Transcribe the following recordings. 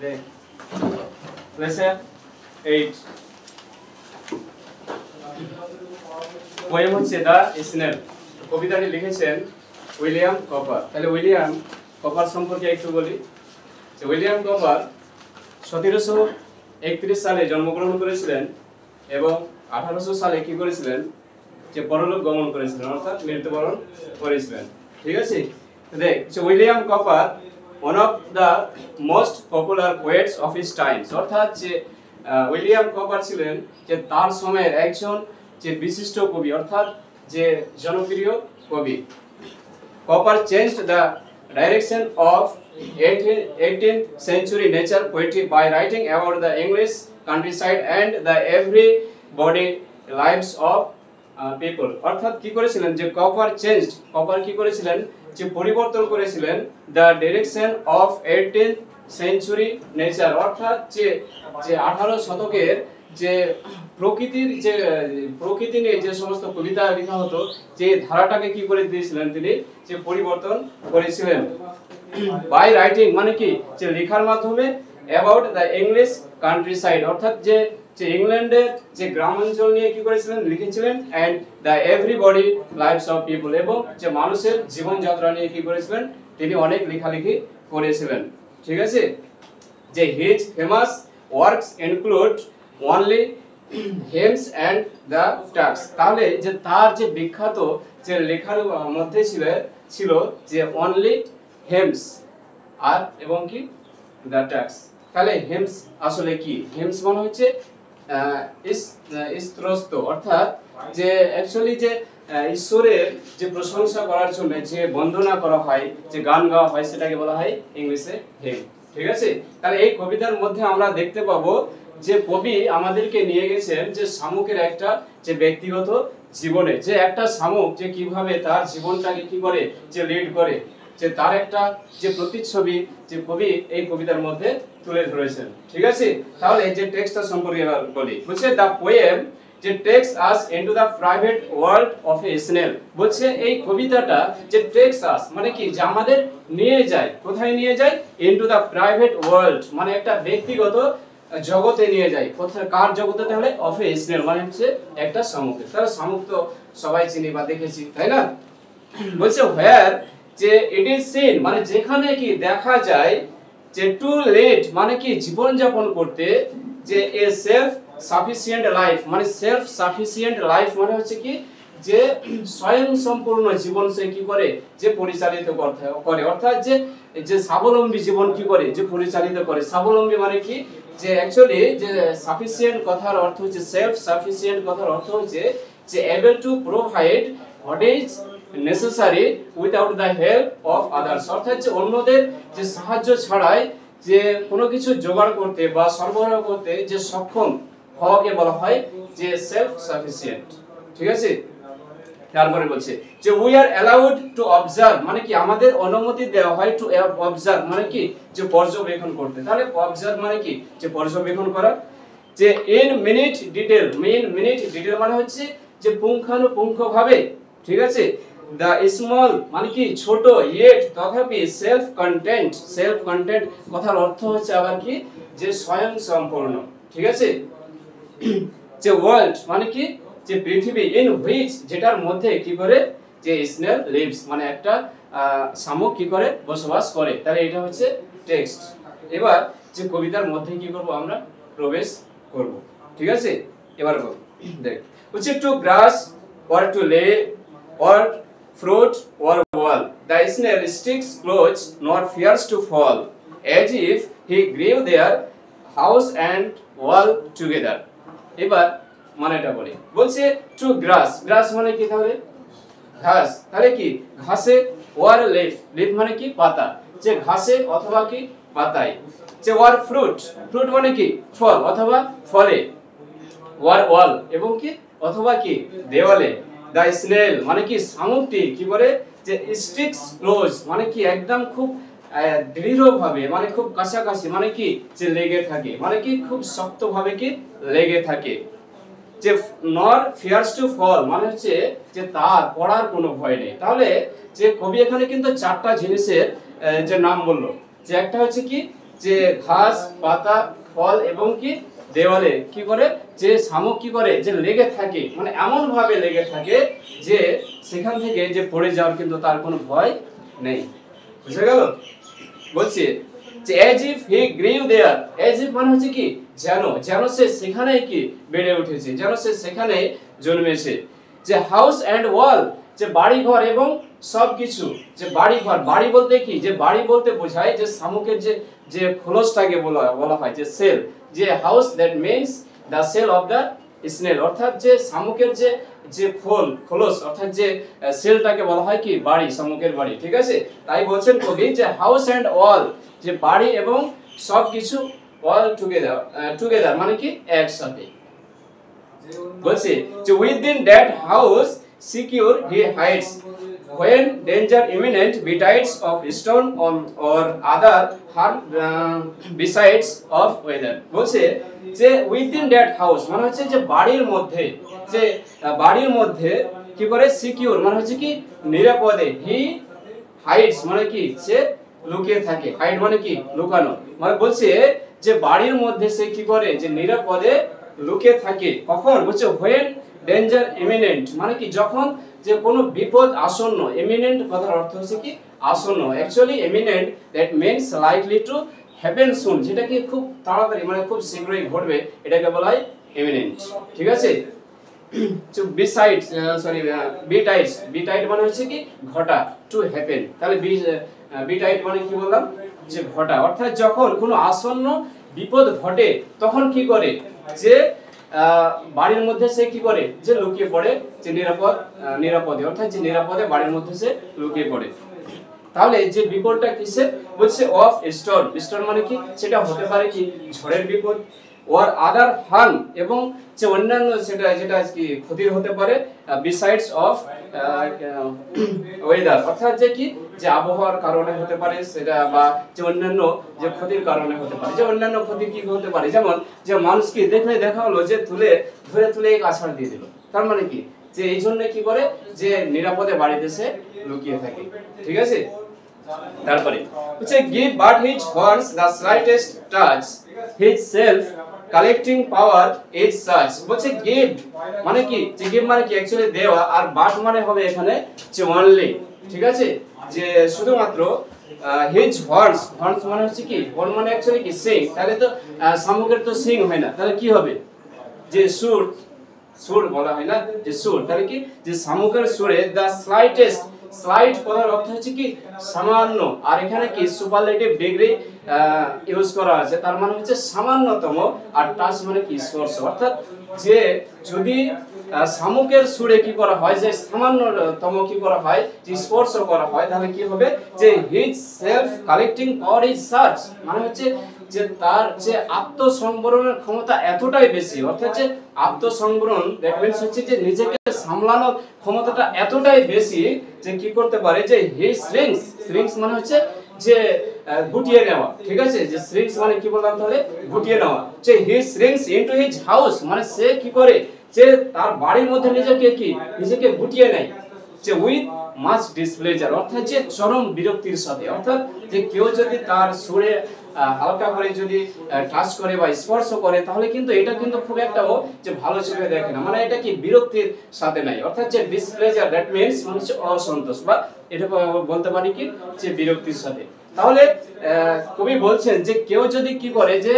দেখ lesson 8 poem হচ্ছে দা snail. কবিতাটি লিখেছেন উইলিয়াম কপার। তাহলে উইলিয়াম কপার সম্পর্কে একটু বলি। যে উইলিয়াম কপার 1731 সালে জন্মগ্রহণ করেছিলেন এবং 1800 সালে কি করেছিলেন, যে পরলোক গমন করেছিলেন, অর্থাৎ মৃত্যুবরণ করেছিলেন। ঠিক আছে, দেখ যে William Cowper one of the most popular poets of his times, অর্থাৎ যে উইলিয়াম কপার ছিলেন যে তার সময়ের একজন যে বিশিষ্ট কবি, অর্থাৎ যে জনপ্রিয় কবি। Copper changed the direction of 18th century nature poetry by writing about the English countryside and the everybody lives of people। অর্থাৎ কি করেছিলেন যে কপার কি করেছিলেন যে পরিবর্তন করেছিলেন the direction of 18th century nature, অর্থাৎ যে 18 শতকের যে প্রকৃতি নিয়ে যে সমস্ত কবিতা লেখা হতো, যে ধারাটাকে কি করে দিয়েছিলেন তিনি, যে পরিবর্তন করেছিলেন। বাই রাইটিং মানে কি, যে লেখার মাধ্যমে অ্যাবাউট দ্য ইংলিশ কান্ট্রিসাইড, অর্থাৎ যে ইংল্যান্ডের যে গ্রামাঞ্চল নিয়ে কি করেছিলেন, লিখেছিলেন। And the everybody lives of people, এবং যে মানুষের জীবনযাত্রা নিয়ে কি করেছিলেন, তিনি অনেক লেখালেখি করেছিলেন। ঠিক আছে, যে his famous works include only hymns and the টাক্স। তাহলে যে তার যে বিখ্যাত যে লেখার মধ্যে ছিল যে অনলি হেমস আর এবং কি দ্য টাক্স। তাহলে হেমস আসলে কি? হেমস মানে হচ্ছে স্তোত্র, অর্থাৎ যে অ্যাকচুয়ালি যে ঈশ্বরের যে প্রশংসা করার জন্য যে বন্দনা করা হয়, যে গান গাওয়া হয়, সেটাকে বলা হয় ইংলিশে হেম। ঠিক আছে, তাহলে এই কবিতার মধ্যে আমরা দেখতে পাবো যে কবি আমাদেরকে নিয়ে গেছেন যে শামুকের একটা যে ব্যক্তিগত জীবনে, যে একটা শামুক যে কিভাবে তার জীবনটাকে কি করে যে লিড করে, যে তার একটা যে প্রতিচ্ছবি যে কবি এই কবিতার মধ্যে তুলে ধরেছেন। ঠিক আছে, তাহলে যে টেক্সটটা সম্পর্কে বলি, বলছে দ্য পোয়েম যে takes us into the private world of a snail. বলছে এই কবিতাটা যে টেক্স আস মানে কি, যে আমাদের নিয়ে যায়, কোথায় নিয়ে যায়, ইনটু দ্য প্রাইভেট ওয়ার্ল্ড মানে একটা ব্যক্তিগত জগতে নিয়ে যায়। কোথায়, কার জগতে? তাহলে অফ এ স্নেল মানে হচ্ছে একটা শামুক। তাহলে শামুক তো সবাই চিনি বা দেখেছি, তাই না? বলছে হোয়ার যে ইট ইজ সিন মানে যেখানে কি দেখা যায়, যে টু লিড মানে কি জীবন যাপন করতে, যে এ সেলফ সাফিসিয়েন্ট লাইফ মানে সেলফ সাফিসিয়েন্ট লাইফ মানে হচ্ছে কি, যে স্বয়ং সম্পূর্ণ জীবন সে কি করে যে পরিচালিত করে, অর্থাৎ যে স্বাবলম্বী জীবন কি করে যে পরিচালিত করে। স্বাবলম্বী মানে কি, যে অ্যাকচুয়ালি যে সাফিসিয়েন্ট কথার অর্থ হচ্ছে সেলফ সাফিসিয়েন্ট কথার অর্থ হচ্ছে যে able to provide what is necessary without the help of others, অর্থাৎ যে অন্যদের যে সাহায্য ছাড়াই যে কোনো কিছু জোগাড় করতে বা সরবরাহ করতে যে সক্ষম হওয়াকে বলা হয় যে সেলফ সাফিসিয়েন্ট। ঠিক আছে, তারপরে বলছে যে we are allowed to observe মানে কি আমাদের অনুমতি দেওয়া হয়, টু অবজার্ভ মানে কি যে পর্যবেক্ষণ করতে। তাহলে অবজার্ভ মানে কি, যে পর্যবেক্ষণ করা। যে ইন মিনিট ডিটেল মানে হচ্ছে যে পুঙ্খানুপুঙ্খ ভাবে। ঠিক আছে, দ্য স্মল মানে কি ছোট, ইয়েট তথাপি সেলফ কন্টেন্ট কথার অর্থ হচ্ছে আবার কি, যে স্বয়ং সম্পূর্ণ। ঠিক আছে, যে ওয়ার্ল্ড মানে কি, যে পৃথিবী, ইন হুইচ যেটার মধ্যে কি করে যে স্নেল লিভস মানে একটা শামুক কি করে বসবাস করে। তাহলে এটা হচ্ছে টেক্সট। এবার যে কবিতার মধ্যে কি করব আমরা প্রবেশ করব। ঠিক আছে, এবার দেখ হচ্ছে two glass or to lay or fruit or wall, the snail sticks close nor fears to fall, as if he grew their house and wall together। এবার মানেটা বলি, বলছে টু গ্রাস মানে কি, তাহলে ঘাস। তাহলে কি ঘাসে, ওয়ার লিফ মানে কি পাতা, যে ঘাসে অথবা কি পাতায়। যে ওয়ার ফ্রুট মানে কি ফল অথবা ফলে। ওয়ার ওয়াল এবং কি অথবা কি দেওয়ালে। দ্য স্নেল মানে কি শামুকটি কি করে যে স্টিক্স ক্লোজ মানে কি একদম খুব দৃঢ়ভাবে মানে খুব কাছাকাছি মানে কি যে লেগে থাকে, মানে কি খুব শক্তভাবে কি লেগে থাকে। যে নর ফিয়ার্স টু ফল মানে হচ্ছে যে তার পড়ার কোনো ভয় নেই। তাহলে যে কবি এখানে কিন্তু চারটা জিনিসের যে নাম বললো, যে একটা হচ্ছে কি যে ঘাস পাতা ফল এবং কি দেওয়ালে কি করে যে শামুক কি করে যে লেগে থাকে, মানে এমন ভাবে লেগে থাকে যে সেখান থেকে যে পড়ে যাওয়ার কিন্তু তার কোনো ভয় নেই। বুঝে গেল? বলছি যে as if he grew there, as if মানে হচ্ছে কি যেন, যেন সে সেখানে কি বেড়ে উঠেছে, যেন সে সেখানে জন্মেছে। যে হাউস এন্ড ওয়াল, যে বাড়ি ঘর এবং সবকিছু, যে বাড়ি ঘর, বাড়ি বলতে কি যে বাড়ি বলতে বোঝায় যে শামুকের যে যে খোলসটাকে বলা হয় যে সেল, যে house that means the shell of the snail, অর্থাৎ যে শামুকের যে যে খোলস অর্থাৎ যে সেলটাকে বলা হয় কি বাড়ি, শামুকের বাড়ি। ঠিক আছে, তাই বলছেন কবি যে হাউস এন্ড অল, যে বাড়ি এবং সবকিছু, অল টুগেদার মানে কি একসাথে। বলছে যে within that house secure he hides when danger imminent betides of stone or other harm besides of weather। বলছে যে within that house মানে হচ্ছে যে বাড়ির মধ্যে, যে বাড়ির মধ্যে কি করে সিকিউর মানে হচ্ছে কি নিরাপদে, হি হাইডস মানে কি সে লুকিয়ে থাকে, হাইড মানে কি লুকানো, মানে বলছে যে বাড়ির মধ্যে সে কি করে যে নিরাপদে লুকিয়ে থাকে। কখন? বলছে when danger imminent মানে কি যখন যে কোনো বিপদ আসন্ন, imminent কথার অর্থ হচ্ছে কি আসন্ন, actually imminent that means likely to happen soon, যেটা কি খুব তাড়াতাড়ি মানে খুব শীঘ্রই ঘটবে, এটাকে বলা হয় imminent। ঠিক আছে, তো besides betide মানে হচ্ছে কি ঘটা, to happen, তাহলে betide মানে কি বললাম যে ঘটা, অর্থাৎ যখন কোনো আসন্ন বিপদ ঘটে তখন কি করে যে বাড়ির মধ্যে সে কি করে যে লুকিয়ে পড়ে, যে নিরাপদে, অর্থাৎ যে নিরাপদে বাড়ির মধ্যে সে লুকিয়ে পড়ে। তাহলে যে বিপদটা কিসের? বলছে অফ স্টোর মানে কি সেটা হতে পারে কি ঝড়ের বিপদ, ওর আদার হার্ম এবং যে অন্যান্য সেটা যেটা কি ক্ষতির হতে পারে, বিসাইডস অফ ওয়েদার, অর্থাৎ যে কি যে আবহাওয়ার কারণে হতে পারে সেটা, বা যে অন্যান্য যে ক্ষতির কারণে হতে পারে। যে অন্যান্য ক্ষতি কি হতে পারে, যেমন যে মানুষকে দেখা হলো যে ধরে এক আছাড় দিয়ে দিল, তার মানে কি যে এই জন্য কি করে যে নিরাপদে বাড়িতে সে লুকিয়ে থাকে। ঠিক আছে, তারপরে হচ্ছে give but his horns the slightest touch his self collecting power is such। বলছে give মানে কি যে give মানে কি অ্যাকচুয়ালি দেওয়া, আর but মানে হবে এখানে যে only। ঠিক আছে, যে শুধুমাত্র his horns মানে হচ্ছে কি horn মানে অ্যাকচুয়ালি কি সিং, তাহলে তো শামুকের তো সিং হয় না, তাহলে কি হবে যে সুর বলা হয় না যে সুর, তাহলে কি যে শামুকের সুরে the slightest, স্লাইট কথার অর্থ হচ্ছে কি সামান্য, আর এখানে কি সুপারলেটিভ ডিগ্রি ইউজ করা আছে, তার মানে হচ্ছে সামান্যতম, আর টাচ মানে কি স্পর্শ, অর্থাৎ যে যদি শামুকের সুরে কি করা হয় যে সামান্যতম কি করা হয় যে স্পর্শ করা হয়, তাহলে কি হবে যে his self collecting power is such, মানে হচ্ছে যে তার যে আত্মসংবরণের ক্ষমতা এতটাই বেশি, অর্থাৎ যে আত্মসংবরণ দ্যাট মিন্স হচ্ছে যে নিজেকে সামলানোর ক্ষমতাটা এতটাই বেশি যে কি করতে পারে যে হি শ্রিংস মানে হচ্ছে যে গুটিয়ে নেওয়া। ঠিক আছে, যে শ্রিংস মানে কি বললাম তাহলে গুটিয়ে নেওয়া, যে হি শ্রিংস ইনটু হিজ হাউস মানে সে কি করে যে তার বাড়ির মধ্যে নিজেকে গুটিয়ে নেয়, যে উইথ মাচ ডিসপ্লেজার, অর্থাৎ যে চরম বিরক্তির সাথে, অর্থাৎ যে কেউ যদি তার সুরে হালকা করে যদি টাচ করে বা স্পর্শ করে, তাহলে কিন্তু এটা কিন্তু খুব একটা যে ভালো চোখে দেখে না, মানে এটা কি বিরক্তির সাথে নাই, অর্থাৎ যে ডিসপ্লেজার দ্যাট মিন্স মানে হচ্ছে অসন্তোষ, বা এটা বলতে পারি কি যে বিরক্তির সাথে। তাহলে কবি বলছেন যে কেউ যদি কি করে যে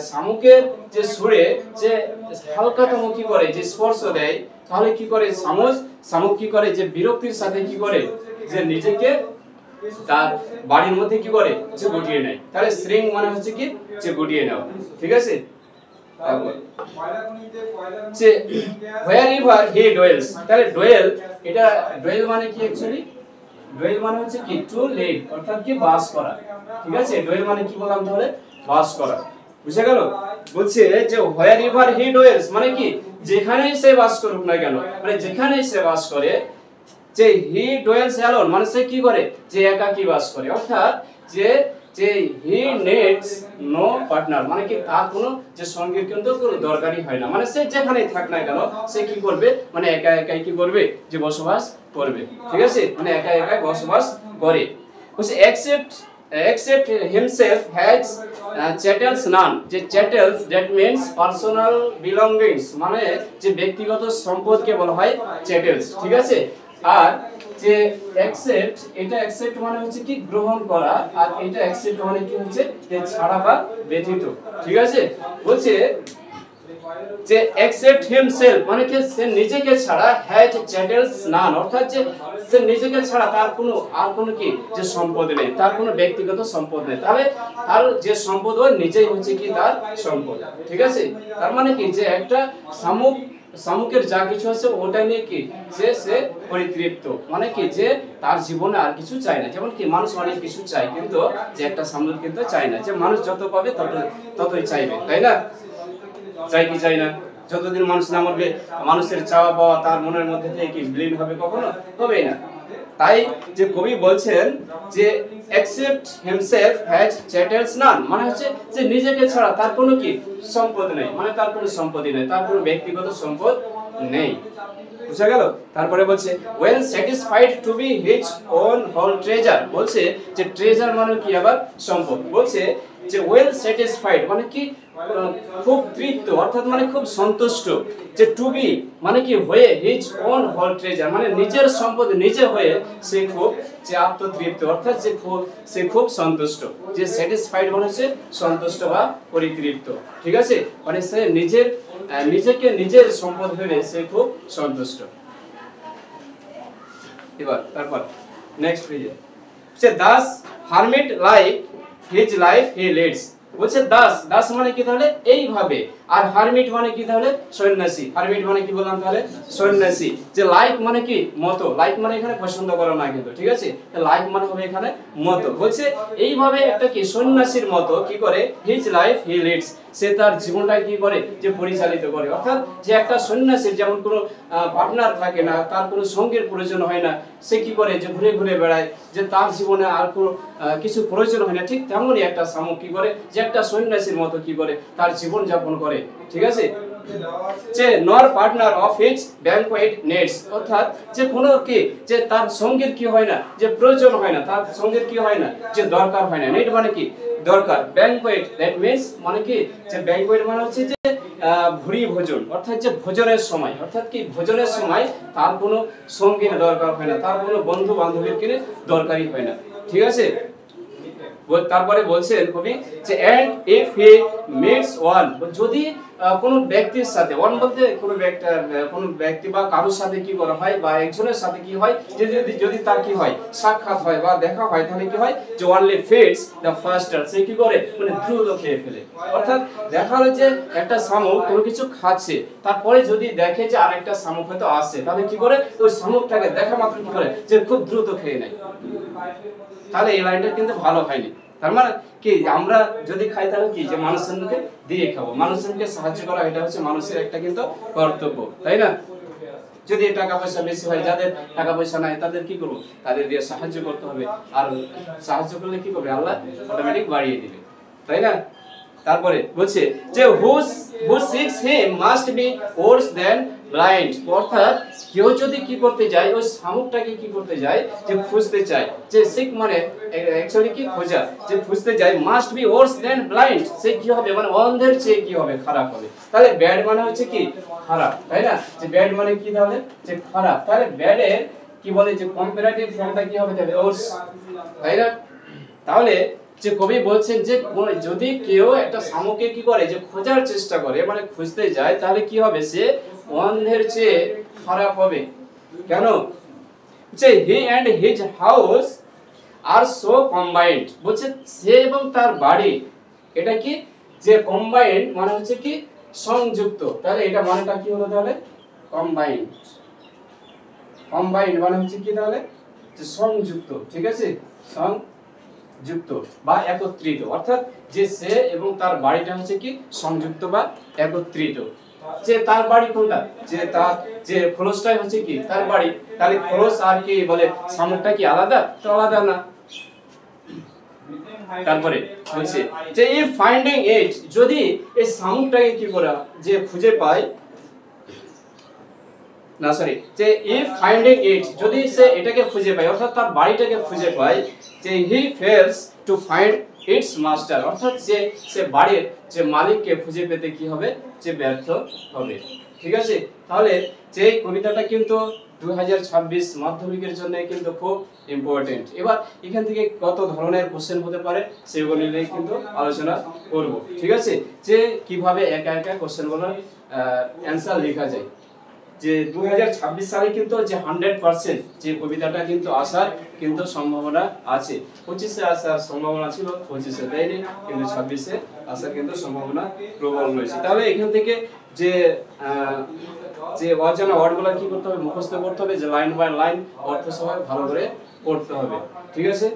শামুকের যে সুরে যে হালকাতম কি করে যে স্পর্শ দেয়, তাহলে কি করে শামুক কি করে যে বিরক্তির সাথে কি করে যে নিজেকে তার বাড়ির মধ্যে কি করে যে গুটিয়ে নেয়। তাহলে শ্রিং মানে হচ্ছে কি যে গুটিয়ে নেওয়া। ঠিক আছে, যে wherever he dwells, তাহলে dwell মানে কি অ্যাকচুয়ালি dwell মানে হচ্ছে কি টু লিভ, অর্থাৎ কি বাস করা। ঠিক আছে, dwell মানে কি বললাম তাহলে বাস করা, বুঝে গেল? বলছে যে wherever he dwells মানে কি যেখানেই সে বাস করুক না কেন, মানে যেখানেই সে বাস করে, যে he dwells alone মানে সে কি করে যে একাকী বাস করে, অর্থাৎ যে he needs no partner মানে কি তার কোনো যে সঙ্গীর কিন্তু কোনো দরকারই হয় না, মানে সে যেখানেই থাক না কেন সে কি করবে মানে একাই কি করবে যে বসবাস করবে। ঠিক আছে, মানে একাই বসবাস করে। বলছে except except himself has chattels none, যে chattels that means personal belongings, মানে যে ব্যক্তিগত সম্পদকে বলা হয় chattels, ঠিক আছে। আর যে accept, এটা accept মানে হচ্ছে কি গ্রহণ করা, আর এটা accept মানে কি হচ্ছে যে ছাড়া বা ব্যতীত, ঠিক আছে। বলছে যে accept himself মানে কি সে নিজেকে ছাড়া, has chattels none অর্থাৎ যে সে নিজেকে ছাড়া তার কোনো আর কোনো কি যে সম্পদ নেই, তার কোনো ব্যক্তিগত সম্পদ নেই, তাহলে তার যে সম্পদ ওই নিজেই হচ্ছে কি তার সম্পদ, ঠিক আছে। তার মানে কি যে একটা শামুকের যা কিছু আছে ওটা নিয়ে কি সে পরিতৃপ্ত, মানে কি যে তার জীবনে আর কিছু চায় না। যেমন কি মানুষ অনেক কিছু চায়, কিন্তু যে একটা শামুক কিন্তু চায় না, যে মানুষ যত পাবে ততই চাইবে, তাই না? চাই কি চাই না? যতদিন মানুষ না মরবে মানুষের চাওয়া পাওয়া তার মনের মধ্যে থেকে কি বিলীন হবে? কখনো হবেই না। তাই যে কবি বলছেন যে except himself has chattels none, মানে হচ্ছে যে নিজেকে ছাড়া তার কোনো কি সম্পদ নেই, মানে তার কোনো সম্পত্তি নেই, তার কোনো ব্যক্তিগত সম্পদ নেই, বুঝা গেল? তারপরে বলছে well satisfied to be his own whole treasure, বলছে যে ট্রেজার মানে কি আবার সম্পদ। বলছে যে well satisfied মানে কি খুব তৃপ্ত, অর্থাৎ মানে খুব সন্তুষ্ট। যে টু বি মানে কি হয়ে, হিজ ওন হোল ট্রেজার মানে নিজের সম্পদ নিজে হয়ে সে খুব যে আত্মতৃপ্ত, অর্থাৎ সে খুব সন্তুষ্ট। যে স্যাটিসফাইড মানে হচ্ছে সন্তুষ্ট বা পরিতৃপ্ত, ঠিক আছে, মানে সে নিজেকে নিজের সম্পদ ভেবে সে খুব সন্তুষ্ট। এবার তারপর নেক্সট পেজে সে thus hermit like his life he leads, বলছে দাস মানে কি তাহলে এইভাবে, আর হারমিট মানে কি তাহলে সন্ন্যাসী। হারমিট মানে কি বললাম তাহলে সন্ন্যাসী। যে লাইক মানে কি মতো, লাইক মানে এখানে পছন্দ করা না কিন্তু, ঠিক আছে, লাইক মানে হবে এখানে মতো। বলছে এইভাবে একটা কি সন্ন্যাসীর মতো কি করে হিজ লাইফ হি লিডস, সে তার জীবনটা কি করে যে পরিচালিত করে। অর্থাৎ যে একটা সন্ন্যাসীর যেমন কোনো পার্টনার থাকে না, তার কোনো সঙ্গের প্রয়োজন হয় না, সে কি করে যে ঘুরে ঘুরে বেড়ায়, যে তার জীবনে আর কোনো কিছু প্রয়োজন হয় না, ঠিক তেমনই একটা শামুক কি করে যে একটা সন্ন্যাসীর মতো কি করে তার জীবন যাপন করে, ঠিক আছে। যে নর পার্টনার অফ হিজ ব্যাংকোয়েট নেটস, অর্থাৎ যে কোনো কি যে তার সঙ্গের কি হয় না যে প্রয়োজন হয় না, তার সঙ্গের কি হয় না যে দরকার হয় না। নেট মানে কি দরকার, ব্যাংকোয়েট দ্যাট মিন্স মানে কি যে ব্যাংকোয়েট মানে হচ্ছে যে ভুরি ভোজন, অর্থাৎ যে ভোজনের সময়, অর্থাৎ কি ভোজনের সময় তার কোনো সঙ্গীর দরকার হয় না, তার কোনো বন্ধু বান্ধবের কিনে দরকারই হয় না, ঠিক আছে। তারপরে বলছেন কবি যে and if he meets one, যদি কোন ব্যক্তির সাথে, ওয়ান বলতে কোন ব্যক্তি বা কারোর সাথে কি করা হয় বা একজনের সাথে কি হয় যে যদি তার কি হয় সাক্ষাৎ হয় বা দেখা হয়, তাহলে কি হয় যে ওয়ানলি ফিটস দ্য ফাস্টার, সে কি করে মানে দ্রুত খেয়ে ফেলে। অর্থাৎ দেখা হলো যে একটা শামুক কোনো কিছু খাচ্ছে, তারপরে যদি দেখে যে আরেকটা শামুক হয়তো আসছে, তাহলে কি করে ওই শামুকটাকে দেখা মাত্র কি করে যে খুব দ্রুত খেয়ে নেয়। তাহলে এই লাইনটা কিন্তু ভালো হয়নি। তার মানে কি আমরা যদি খাই তাহলে কি যে মানুষের মুখে দিয়ে খাবো, মানুষের মুখে সাহায্য করা এটা হচ্ছে মানুষের একটা কিন্তু কর্তব্য, তাই না। যদি টাকা পয়সা বেশি হয়, যাদের টাকা পয়সা নাই তাদের কি করবো, তাদের দিয়ে সাহায্য করতে হবে, আর সাহায্য করলে কি করবে আল্লাহ অটোমেটিক বাড়িয়ে দিবে, তাই না। তারপরে বলছে যে who seeks him must be worse than blind, অর্থাৎ কেউ যদি কি করতে যায় ওই শামুকটাকে কি করতে যায় যে খুঁজতে চায়, যে সিক মানে অ্যাকচুয়ালি কি খোঁজা, যে খুঁজতে যায়, must be worse than blind, সে কি হবে মানে অন্ধের চেয়ে কি হবে খারাপ হবে। তাহলে ব্যাড মানে হচ্ছে কি খারাপ, তাই না, যে ব্যাড মানে কি তাহলে যে খারাপ, তাহলে ব্যাড এর কি বলে যে কম্পারেটিভ ফর্মটা কি হবে তাহলে ওয়ার্স, তাই না। তাহলে যে কবি বলছেন যে যদি কেউ একটা শামুককে কি করে যে খোঁজার চেষ্টা করে মানে খুঁজতে যায়, তাহলে কি হবে সে অন্ধের চেয়ে খারাপ হবে। কেন? যে he and his house are so combined, বলছে সে এবং তার বাড়ি এটা কি যে কম্বাইন্ড মানে হচ্ছে কি সংযুক্ত, তাহলে এটা মানেটা কি হলো তাহলে কম্বাইন্ড, কম্বাইন্ড মানে হচ্ছে কি তাহলে যে সংযুক্ত, ঠিক আছে, সংযুক্ত বা একত্রিত, অর্থাৎ যে সে এবং তার বাড়িটা হচ্ছে কি সংযুক্ত বা একত্রিত। যে তার বাড়ি কোনটা, যে তার যে খোলসটাই হচ্ছে কি তার বাড়ি, তাহলে খোলস আর কি বলে শামুকটা কি আলাদা, তো আলাদা না। তারপরে বলছে যে ইফ ফাইন্ডিং ইট, যদি এই শামুকটাকে কি করা যে খুঁজে পায়, না সরি, যে ইফ ফাইন্ডিং ইট, যদি সে এটাকে খুঁজে পায় অর্থাৎ তার বাড়িটাকে খুঁজে পায়, যে he fails to find its master, অর্থাৎ যে সে বাড়ির যে মালিককে খুঁজে পেতে কি হবে, যে ব্যর্থ হবে। ঠিক আছে, তাহলে যে কবিতাটা কিন্তু 2026 মাধ্যমিকের জন্য কিন্তু খুব ইম্পর্টেন্ট। এবার এখান থেকে কত ধরনের কোশ্চেন হতে পারে সেগুলো নিয়ে কিন্তু আলোচনা করব। ঠিক আছে, যে কিভাবে একা একা কোশ্চেনগুলোর অ্যানসার লেখা যায়। যে 2026 সালে কিন্তু যে 100% যে কবিতাটা কিন্তু আসার কিন্তু সম্ভাবনা আছে। 25-এ আসার সম্ভাবনা ছিল, 25-এ দেয়নি, কিন্তু 26-এ আসার কিন্তু সম্ভাবনা প্রবল রয়েছে। তাহলে এখান থেকে যে যে অজানা ওয়ার্ডগুলো কি করতে হবে, মুখস্থ করতে হবে, যে লাইন বাই লাইন অর্থ সহ ভালো করে পড়তে হবে। ঠিক আছে।